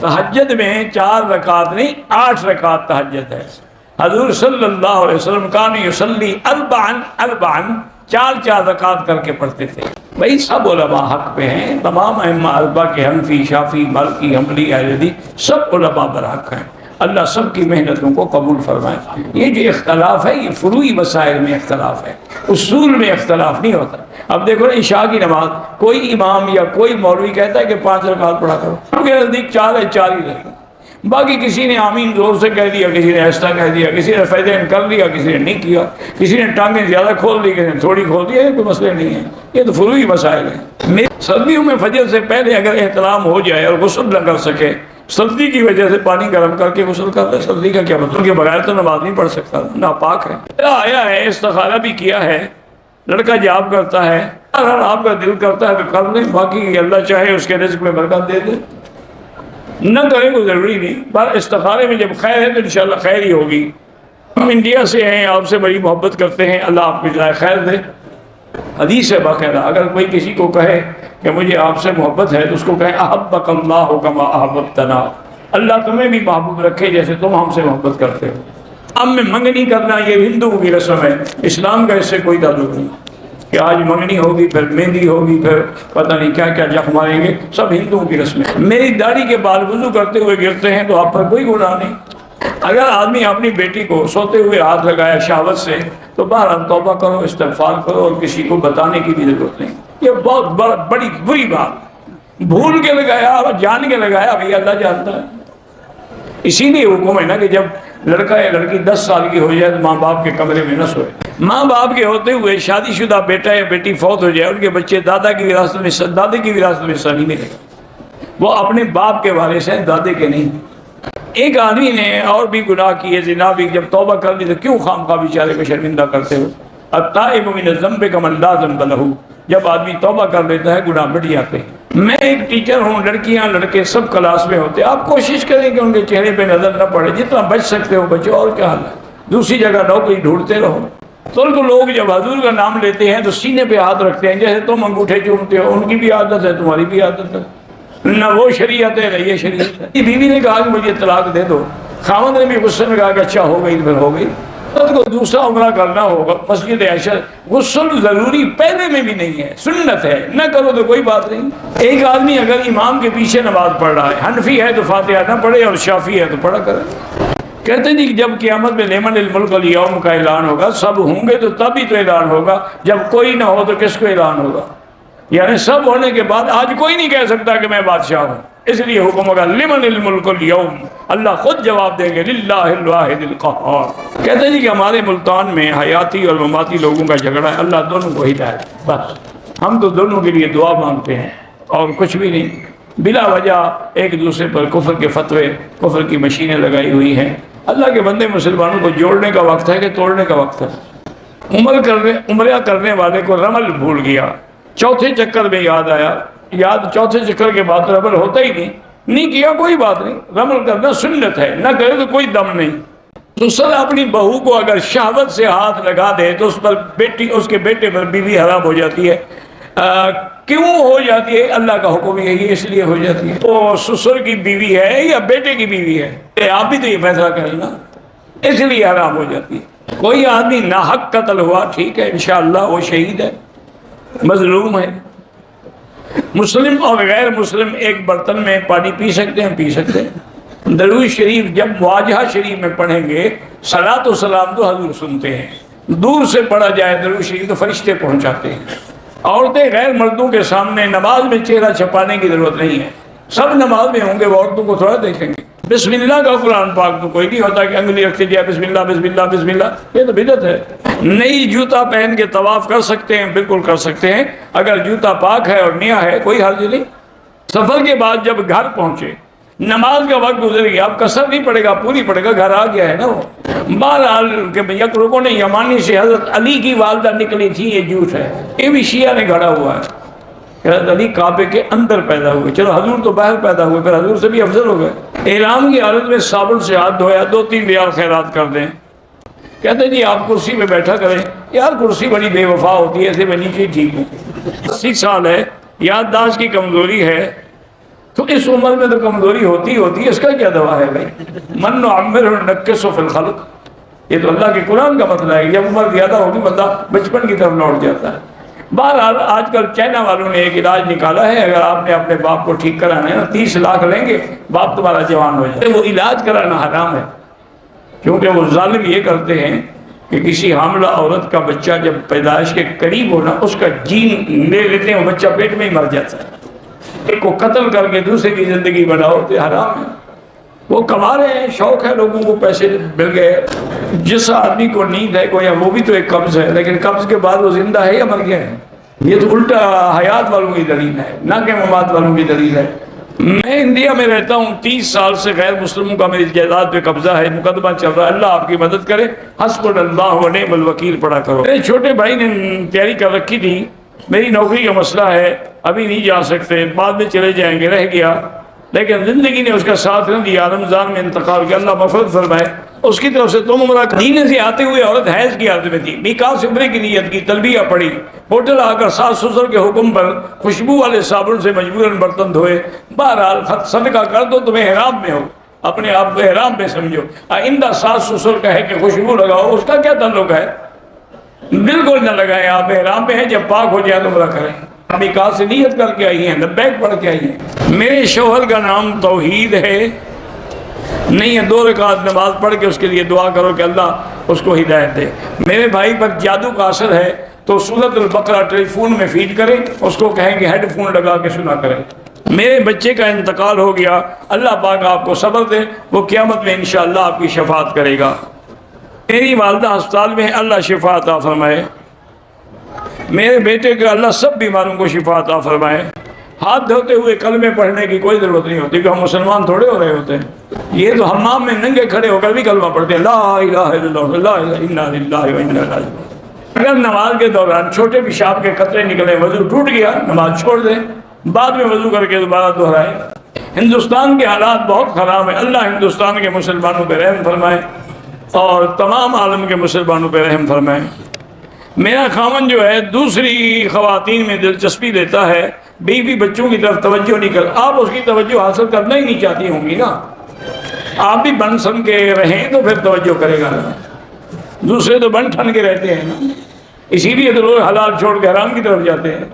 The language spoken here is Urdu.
تہجد میں 4 رکعت نہیں 8 رکعت تہجد ہے۔ حضور صلی اللہ علیہ وسلم کان یصلی اربعا 4 رکعت کر کے پڑھتے تھے۔ بھائی سب علماء حق پہ ہیں، تمام ائمہ اربعہ کے حنفی، شافعی، مالکی، حنبلی، اہل حدیث سب علماء برحق ہیں۔ اللہ سب کی محنتوں کو قبول فرمائے۔ یہ جو اختلاف ہے یہ فروعی مسائل میں اختلاف ہے، اصول میں اختلاف نہیں ہوتا۔ اب دیکھو نا عشاء کی نماز کوئی امام یا کوئی مولوی کہتا ہے کہ 5 رکعت پڑھا کرو، ان کے نزدیک 4 ہے 4 ہی رہے، باقی کسی نے آمین زور سے کہہ دیا، کسی نے ایسا کہہ دیا، کسی نے فیدین کر لیا، کسی نے نہیں کیا، کسی نے ٹانگیں زیادہ کھول دی، کسی نے تھوڑی کھول دی، یہ کوئی مسئلے نہیں ہے، یہ تو فروعی مسائل ہیں۔ سردیوں میں فجر سے پہلے اگر احترام ہو جائے اور غسل نہ کر سکے، سردی کی وجہ سے پانی گرم کر کے غسل کر لے، سردی کا کیا مطلب، کے بغیر تو نماز نہیں پڑھ سکتا، ناپاک ہے۔ آیا ہے استخارہ بھی کیا ہے، لڑکا جاب کرتا ہے، اگر آپ کا دل کرتا ہے تو کر لیں، باقی اللہ چاہے اس کے رزق میں برکت دے دے، نہ کریں کوئی ضروری نہیں، پر استخارے میں جب خیر ہے تو انشاءاللہ خیر ہی ہوگی۔ ہم انڈیا سے ہیں، آپ سے بڑی محبت کرتے ہیں، اللہ آپ کو جزائے خیر دے۔ حدیث ہے باقاعدہ، اگر کوئی کسی کو کہے کہ مجھے آپ سے محبت ہے تو اس کو کہیں احبک اللہ کما احببتنا، اللہ تمہیں بھی محبوب رکھے جیسے تم ہم سے محبت کرتے ہو۔ اب میں منگنی کرنا یہ ہندوؤں کی رسم ہے، اسلام کا اس سے کوئی تعلق نہیں کہ آج منگنی ہوگی، پھر مہندی ہوگی، پھر پتہ نہیں کیا کیا جخ ماریں گے، سب ہندوؤں کی رسمیں۔ میری داڑھی کے بال وضو کرتے ہوئے گرتے ہیں تو آپ پر کوئی گناہ نہیں۔ اگر آدمی اپنی بیٹی کو سوتے ہوئے ہاتھ لگایا شہوت سے تو بہرحال توبہ کرو، استغفار کرو، اور کسی کو بتانے کی بھی ضرورت نہیں۔ یہ بہت بڑی بری بات، بھول کے لگایا اور جان کے لگایا بھائی اللہ جانتا ہے۔ اسی لیے حکم ہے نا کہ جب لڑکا یا لڑکی 10 سال کی ہو جائے تو ماں باپ کے کمرے میں نہ سوئے۔ ماں باپ کے ہوتے ہوئے شادی شدہ بیٹا یا بیٹی فوت ہو جائے، ان کے بچے دادا کی وراثت میں دادے کی وراثت میں حصہ نہیں ملے گا، وہ اپنے باپ کے وارث ہیں، دادے کے نہیں۔ ایک آدمی نے اور بھی گناہ کیے، زنا بھی، جب توبہ کر لی تو کیوں خامخواہ بیچارے کو شرمندہ کرتے ہو؟ التائب من الذنب کمن لا ذنب لہ، جب آدمی توبہ کر لیتا ہے گناہ مٹ جاتے ہیں۔ میں ایک ٹیچر ہوں، لڑکیاں لڑکے سب کلاس میں ہوتے، آپ کوشش کریں کہ ان کے چہرے پہ نظر نہ پڑے، جتنا بچ سکتے ہو بچو، اور کیا حال ہے، دوسری جگہ نوکری ڈھونڈتے رہو۔ ترک لوگ جب حضور کا نام لیتے ہیں تو سینے پہ ہاتھ رکھتے ہیں، جیسے تم انگوٹھے چومتے ہو، ان کی بھی عادت ہے، تمہاری بھی عادت ہے، نہ وہ شریعت ہے نہ یہ شریعت ہے۔ بیوی نے کہا کہ مجھے طلاق دے دو، خاوند نے بھی غصے میں کہا کہ اچھا ہو گئی، پھر ہو گئی۔ کو دوسرا عمرہ کرنا ہوگا، مسجد عائشہ، غسل ضروری پہلے میں بھی نہیں ہے، سنت ہے، نہ کرو تو کوئی بات نہیں۔ ایک آدمی اگر امام کے پیچھے نماز پڑھ رہا ہے، حنفی ہے تو فاتحہ نہ پڑھے اور شافعی ہے تو پڑھا کرے۔ کہتے ہیں کہ جب قیامت میں لمن الملک اليوم کا اعلان ہوگا، سب ہوں گے تو تب ہی تو اعلان ہوگا، جب کوئی نہ ہو تو کس کو اعلان ہوگا؟ یعنی سب ہونے کے بعد آج کوئی نہیں کہہ سکتا کہ میں بادشاہ ہوں، اس لیے حکم ہوگا لمن الملک اليوم، اللہ خود جواب دیں گے للہ الواحد القہار۔ کہتے ہیں کہ ہمارے ملتان میں حیاتی اور مماتی لوگوں کا جھگڑا ہے، اللہ دونوں کو ہدایت، بس ہم تو دونوں کے لیے دعا مانگتے ہیں اور کچھ بھی نہیں۔ بلا وجہ ایک دوسرے پر کفر کے فتوے، کفر کی مشینیں لگائی ہوئی ہیں۔ اللہ کے بندے مسلمانوں کو جوڑنے کا وقت ہے کہ توڑنے کا وقت ہے؟ عمرہ کرنے والے کو رمل بھول گیا، چوتھے چکر میں یاد آیا، یاد چوتھے چکر کے بعد رمل ہوتا ہی نہیں کیا کوئی بات نہیں، رمل کرنا سنت ہے، نہ کرے تو کوئی دم نہیں۔ سسر اپنی بہو کو اگر شہوت سے ہاتھ لگا دے تو اس پر بیٹی، اس کے بیٹے پر بیوی حرام ہو جاتی ہے۔ کیوں ہو جاتی ہے؟ اللہ کا حکم یہی ہے، اس لیے ہو جاتی ہے۔ تو سسر کی بیوی ہے یا بیٹے کی بیوی ہے، آپ بھی تو یہ فیصلہ کریں نا، اس لیے حرام ہو جاتی ہے۔ کوئی آدمی ناحق قتل ہوا، ٹھیک ہے، انشاءاللہ وہ شہید ہے، مظلوم ہے۔ مسلم اور غیر مسلم ایک برتن میں پانی پی سکتے ہیں، پی سکتے ہیں۔ درود شریف جب مواجہہ شریف میں پڑھیں گے، صلاۃ و سلام تو حضور سنتے ہیں، دور سے پڑھا جائے درود شریف تو فرشتے پہنچاتے ہیں۔ عورتیں غیر مردوں کے سامنے نماز میں چہرہ چھپانے کی ضرورت نہیں ہے، سب نماز میں ہوں گے، وہ عورتوں کو تھوڑا دیکھیں گے۔ بسم اللہ کا قرآن پاک تو کوئی نہیں ہوتا کہ انگلی رکھتے جائے بسم اللہ بسم اللہ بسم اللہ، یہ تو بدعت ہے۔ نئی جوتا پہن کے طواف کر سکتے ہیں، بالکل کر سکتے ہیں، اگر جوتا پاک ہے اور نیا ہے کوئی حرج نہیں۔ سفر کے بعد جب گھر پہنچے، نماز کا وقت گزر گیا، اب قصر نہیں پڑے گا، پوری پڑے گا، گھر آ گیا ہے نا وہ۔ بہرحال کہ یک لوگوں نے یمانی سے حضرت علی کی والدہ نکلی تھی، یہ جھوٹ ہے، یہ بھی شیعہ نے گھڑا ہوا ہے۔ حضرت علی کعبے کے اندر پیدا ہوئے، چلو حضور تو باہر پیدا ہوئے، پھر حضور سے بھی افضل ہو گئے۔ احرام کی حالت میں صابن سے ہاتھ دھویا، 2-3 ریال خیرات کر دیں۔ کہتے ہیں جی آپ کرسی پہ بیٹھا کریں، یار کرسی بڑی بے وفا ہوتی ہے، ایسے میں نیچے ٹھیک ہوں۔ 80 سال ہے، یادداشت کی کمزوری ہے، تو اس عمر میں تو کمزوری ہوتی ہے، اس کا کیا دوا ہے بھائی؟ من نعمرہ ننکسہ فی الخلق، یہ تو اللہ کے قرآن کا مسئلہ ہے، جب عمر زیادہ ہوگی بندہ بچپن کی طرف لوٹ جاتا ہے۔ بہرحال آج کل چائنا والوں نے ایک علاج نکالا ہے، اگر آپ نے اپنے باپ کو ٹھیک کرانا ہے نا 30 لاکھ لیں گے، باپ تمہارا جوان ہو جائے۔ وہ علاج کرانا حرام ہے، کیونکہ وہ ظالم یہ کرتے ہیں کہ کسی حاملہ عورت کا بچہ جب پیدائش کے قریب ہونا اس کا جین لے لیتے ہیں، وہ بچہ پیٹ میں ہی مر جاتا ہے۔ ایک کو قتل کر کے دوسرے کی زندگی بناؤ تو حرام ہے۔ وہ کما رہے ہیں، شوق ہے، لوگوں کو پیسے مل گئے۔ جس آدمی کو نیند ہے کوئی، وہ بھی تو ایک قبض ہے، لیکن قبض کے بعد وہ زندہ ہے یا مر گیا ہے؟ یہ تو الٹا حیات والوں کی دلیل ہے، نہ کہ ممات والوں کی دلیل ہے۔ میں انڈیا میں رہتا ہوں، 30 سال سے غیر مسلموں کا میری جائیداد پہ قبضہ ہے، مقدمہ چل رہا ہے، اللہ آپ کی مدد کرے، حسبنا اللہ و نعم الوکیل پڑھا کرو۔ میرے چھوٹے بھائی نے تیاری کر رکھی تھی، میری نوکری کا مسئلہ ہے، ابھی نہیں جا سکتے، بعد میں چلے جائیں گے، رہ گیا، لیکن زندگی نے اس کا ساتھ نہ دیا، رمضان میں انتقال کیا، اللہ مغفرت فرمائے۔ اس کی طرف سے تم عمرہ مدینے سے آتے ہوئے عورت حیض کی حالت میں تھی، میقات سے عمرے کی نیت کی، تلبیہ پڑھی، ہوٹل آ کر ساس سسر کے حکم پر خوشبو والے صابن سے مجبوراً برتن دھوئے۔ بہرحال صدقہ کر دو، تمہیں احرام میں ہو، اپنے آپ کو احرام میں سمجھو۔ آئندہ ساس سسر کہے کہ خوشبو لگاؤ، اس کا کیا تعلق ہے؟ بالکل نہ لگائیں، آپ احرام میں ہیں، جب پاک ہو جائے تو عمرہ کریں۔ میقات سے نیت کر کے آئی ہیں، لبیک پڑھ کے آئی ہیں۔ میرے شوہر کا نام توحید ہے، نہیں ہے 2 رکعت نماز پڑھ کے اس کے لیے دعا کرو کہ اللہ اس کو ہدایت دے۔ میرے بھائی پر جادو کا اثر ہے تو سورۃ البقرہ ٹیلی فون میں فیڈ کریں، اس کو کہیں کہ ہیڈ فون لگا کے سنا کریں۔ میرے بچے کا انتقال ہو گیا، اللہ پاک آپ کو صبر دے، وہ قیامت میں انشاءاللہ آپ کی شفاعت کرے گا۔ میری والدہ ہسپتال میں ہے، اللہ شفا عطا فرمائے۔ میرے بیٹے کا اللہ سب بیماروں کو شفا عطا فرمائے۔ ہاتھ دھوتے ہوئے کلمے پڑھنے کی کوئی ضرورت نہیں ہوتی کہ ہم مسلمان تھوڑے ہو رہے ہوتے ہیں، یہ تو حمام میں ننگے کھڑے ہو کر بھی کلمہ پڑھتے ہیں، لا الہ الا اللہ، لا الہ انا للہ و انا الیہ راجعون۔ اگر نماز کے دوران چھوٹے پیشاب کے قطرے نکلے، وضو ٹوٹ گیا، نماز چھوڑ دیں، بعد میں وضو کر کے دوبارہ دہرائیں۔ ہندوستان کے حالات بہت خراب ہیں، اللہ ہندوستان کے مسلمانوں پہ رحم فرمائے اور تمام عالم کے مسلمانوں پہ رحم فرمائے۔ میرا خاوند جو ہے دوسری خواتین میں دلچسپی لیتا ہے، بیوی بچوں کی طرف توجہ نہیں کر، آپ اس کی توجہ حاصل کرنا ہی نہیں چاہتی ہوں گی نا، آپ بھی بن سن کے رہیں تو پھر توجہ کرے گا نا، دوسرے تو بن ٹھن کے رہتے ہیں نا، اسی لیے تو لوگ حلال چھوڑ کے حرام کی طرف جاتے ہیں۔